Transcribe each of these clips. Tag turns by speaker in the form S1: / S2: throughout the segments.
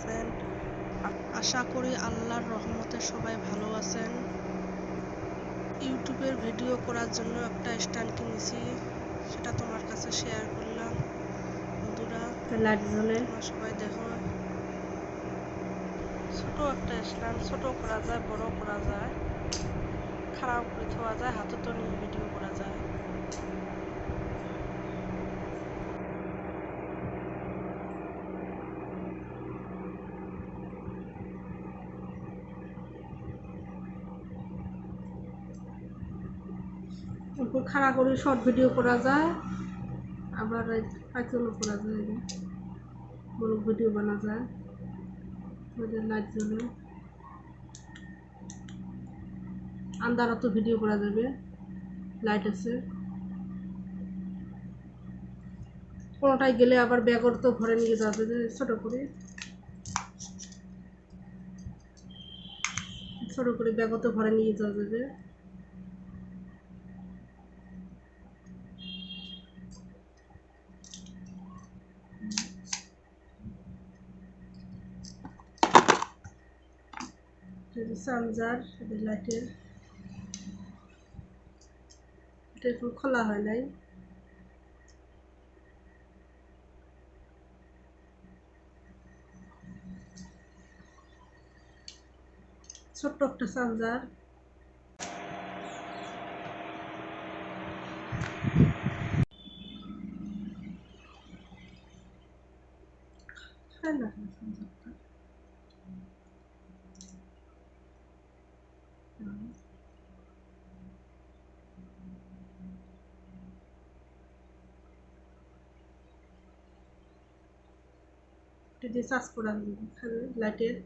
S1: আছেন? আশা করি আল্লাহর রহমতে সবাই ভালো আছেন। ইউটিউবের ভিডিও করার জন্য একটা স্ট্যান্ড কিনেছি, সেটা তোমার কাছে শেয়ার করলাম। বন্ধুরা,
S2: লাইট জ্বলে,
S1: তোমরা সবাই দেখো। ছোট একটা স্ট্যান্ড, ছোট করা যায়, বড় করা যায়, খারাপ করে থোয়া যায়, হাতে তো নিয়ে ভিডিও করা যায়।
S2: উপর খাড়া করে শর্ট ভিডিও করা যায়, আবার পাইচলও করা যায়, বড় ভিডিও বানা যায়। লাইট জ্বলে, আন্দারত ভিডিও করা যাবে, লাইট আছে। কোনোটাই গেলে আবার ব্যাগর তো ঘরে নিয়ে যাবে, ছোট করে ব্যাগও তো ঘরে নিয়ে যাওয়া যাবে। চার্জার লাইটের, এটা এখন খোলা হয় নাই। ছোট্ট একটা চার্জার, এটা দিয়ে চার্জ করা হবে, লাইটের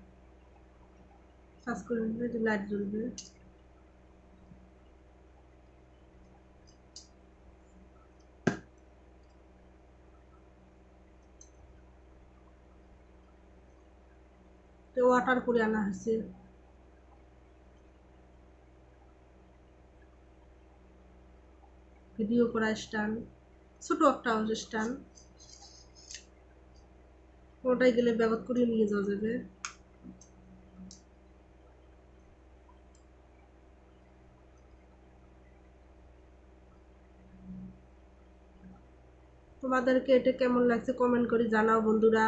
S2: চার্জ করে নিলে লাইট জ্বলবে। ওয়াটার করে আনা হয়েছে, ভিডিও করা স্ট্যান্ড, ছোট একটা স্ট্যান্ড, ওটাই গেলে ব্যাগত করে নিয়ে যাওয়া যাবে। তোমাদেরকে এটা কেমন লাগছে কমেন্ট করে জানাও বন্ধুরা।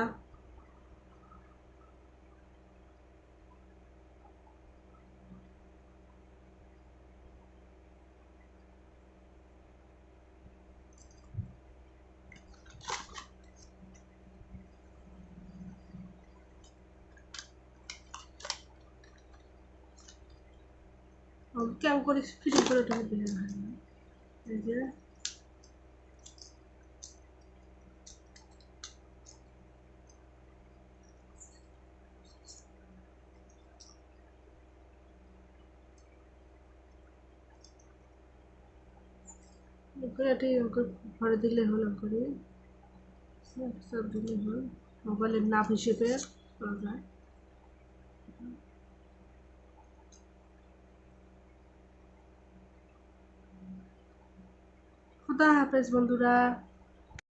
S2: কেমন করে ফিটিং করে ওটা দিয়ে এই যে ঘরে দিলে হলো করে সব দিলে হল, মোবাইলের নাপ হিসেবে করা যায়। খুদা হাফেজ বন্ধুরা।